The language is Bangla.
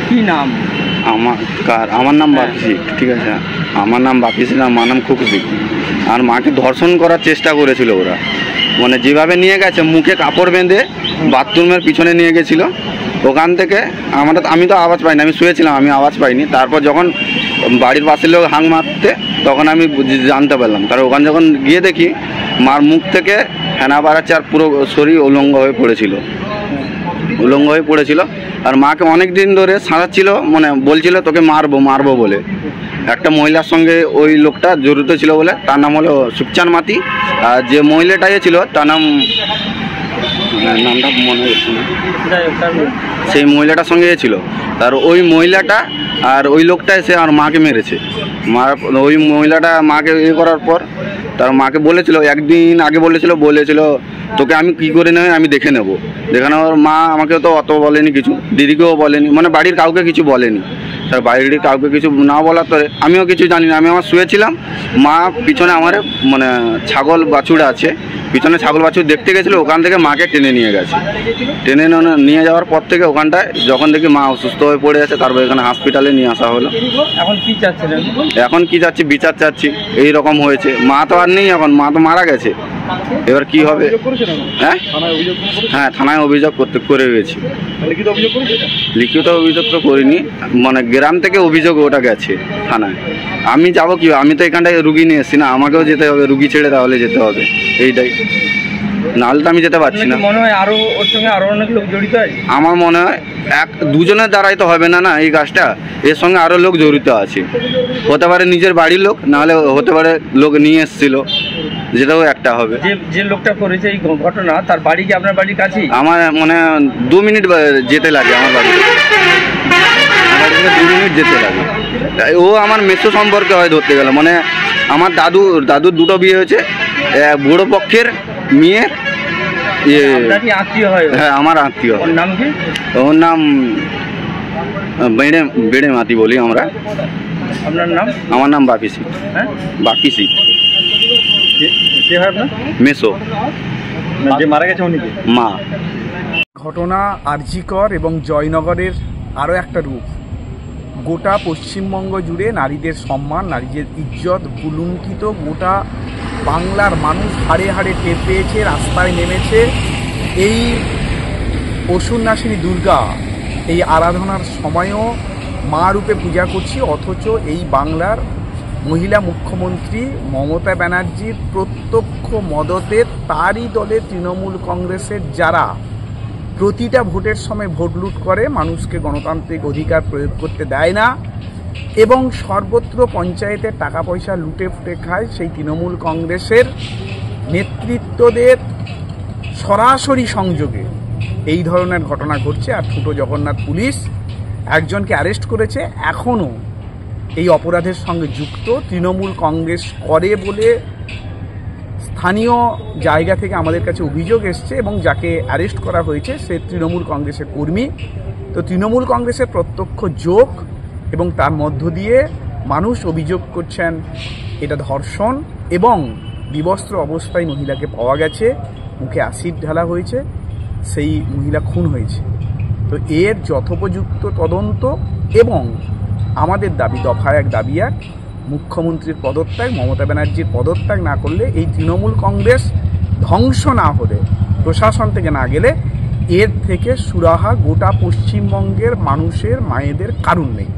কি নাম? আমার নাম বাপি শেখ। ঠিক আছে, আমার নাম বাপি শেখ, আমার নাম খুকু শেখ। আর মাকে ধর্ষণ করার চেষ্টা করেছিল ওরা, মানে যেভাবে নিয়ে গেছে মুখে কাপড় বেঁধে বাথরুমের পিছনে নিয়ে গেছিল। ওখান থেকে আমি তো আওয়াজ পাইনি, আমি শুয়েছিলাম, আমি আওয়াজ পাইনি। তারপর যখন বাড়ির পাশের লোক হাঁক মারতে তখন আমি জানতে পারলাম। কারণ ওখানে যখন গিয়ে দেখি মার মুখ থেকে ফেনা বাড়াচ্ছে আর পুরো শরীর উলঙ্গ হয়ে পড়েছিল। আর মাকে অনেক দিন ধরে সাঁড়াচ্ছিল, মানে বলছিল তোকে মারবো বলে। একটা মহিলার সঙ্গে ওই লোকটা জড়িত ছিল বলে, তার নাম হলো সুখচান মাতি। আর যে মহিলাটা ছিল তার নামটা মনে হচ্ছে না, সেই মহিলাটার সঙ্গে ছিল। তার ওই মহিলাটা আর ওই লোকটা এসে আর মাকে মেরেছে। ওই মহিলাটা মাকে করার পর তার মাকে বলেছিল, একদিন আগে বলেছিল তোকে আমি কি করে নেব আমি দেখে নেবো। দেখে নেওয়ার মা আমাকে তো অত বলেনি, কিছু দিদিকেও বলেনি, মানে বাড়ির কাউকে কিছু বলেনি। তার বাড়ির কাউকে কিছু না বলার পরে আমিও কিছু জানি না। আমি আমার শুয়েছিলাম, মা পিছনে আমার মানে ছাগল বাছুর আছে, পিছনে ছাগল বাছুর দেখতে গেছিলো। ওখান থেকে মাকে টেনে নিয়ে যাওয়ার পর থেকে ওখানটায় যখন দেখি মা অসুস্থ হয়ে পড়ে আছে, তারপর এখানে হসপিটালে নিয়ে আসা হলো। এখন কি চাচ্ছিলেন? এখন কি চাচ্ছি? বিচার চাচ্ছি। এই রকম হয়েছে, মা তো আর নেই, এখন মা তো মারা গেছে। এবার কি হবে? হ্যাঁ, থানায় অভিযোগ করে গেছি। লিখিত অভিযোগ তো করিনি, মানে গ্রাম থেকে অভিযোগ ওটা গেছে থানায়। আমি যাবো কি? আমি তো এখানটায় রুগী নিয়ে এসেছি না, আমাকেও যেতে হবে, রুগী ছেড়ে তাহলে যেতে হবে, এইটাই। নাহলে তো আমি যেতে পারছি না। মনে হয় আরো ওর সঙ্গে আরো অনেক লোক জড়িত আছে। আমার মনে হয় দুজনের দ্বারাই তো হবে না এই কাজটা, এর সঙ্গে আরো লোক জড়িত আছে। হতে পারে নিজের বাড়ির লোক, নাহলে হতে পারে লোক নিয়ে এসেছিল, যেটাও একটা হবে। যে লোকটা করেছে এই ঘটনা, তার বাড়ি কি আপনার বাড়ির কাছেই? আমার মানে 2 মিনিট যেতে লাগে আমার বাড়ি থেকে 2 মিনিট যেতে লাগে। ও আমার মেসো সম্পর্কে হয় ধরতে গেলে, মানে আমার দাদুর দুটো বিয়ে হয়েছে, বুড়ো পক্ষের মেয়ের। আত্মীয় হয়? হ্যাঁ, আমার আত্মীয়। ওর নাম কি? ওর নাম বেড়ে মাতি বলি আমরা। আপনার নাম? আমার নাম বাপি শেখ। হ্যাঁ, বাপি শেখ। কে হয় আপনার? মেসো। যে মারা গেছে উনি কি? মা। ঘটনা আরজিকর এবং জয়নগরের আরও একটা রূপ। গোটা পশ্চিমবঙ্গ জুড়ে নারীদের সম্মান, নারীদের ইজ্জত কুলুঙ্কিত। গোটা বাংলার মানুষ হাড়ে হাড়ে টের পেয়েছে, রাস্তায় নেমেছে। এই অসুরনাশিনী দুর্গা, এই আরাধনার সময়ও মা রূপে পূজা করছি, অথচ এই বাংলার মহিলা মুখ্যমন্ত্রী মমতা ব্যানার্জির প্রত্যক্ষ মদতে তারই দলে তৃণমূল কংগ্রেসের যারা প্রতিটা ভোটের সময় ভোট লুট করে, মানুষকে গণতান্ত্রিক অধিকার প্রয়োগ করতে দেয় না এবং সর্বত্র পঞ্চায়েতের টাকা পয়সা লুটে ফুটে খায়, সেই তৃণমূল কংগ্রেসের নেতৃত্বদের সরাসরি সংযোগে এই ধরনের ঘটনা ঘটছে। আর ছোট জগন্নাথ পুলিশ একজনকে অ্যারেস্ট করেছে, এখনও এই অপরাধের সঙ্গে যুক্ত তৃণমূল কংগ্রেস করে বলে স্থানীয় জায়গা থেকে আমাদের কাছে অভিযোগ এসছে, এবং যাকে অ্যারেস্ট করা হয়েছে সে তৃণমূল কংগ্রেসের কর্মী। তো তৃণমূল কংগ্রেসের প্রত্যক্ষ যোগ, এবং তার মধ্য দিয়ে মানুষ অভিযোগ করছেন এটা ধর্ষণ, এবং বিবস্ত্র অবস্থায় মহিলাকে পাওয়া গেছে, মুখে অ্যাসিড ঢালা হয়েছে, সেই মহিলা খুন হয়েছে। তো এর যথোপযুক্ত তদন্ত এবং আমাদের দাবি দফা 1 দাবি 1, মুখ্যমন্ত্রীর পদত্যাগ, মমতা ব্যানার্জির পদত্যাগ না করলে, এই তৃণমূল কংগ্রেস ধ্বংস না হলে, প্রশাসন থেকে না গেলে, এর থেকে সুরাহা গোটা পশ্চিমবঙ্গের মানুষের মায়েদের কারণ নেই।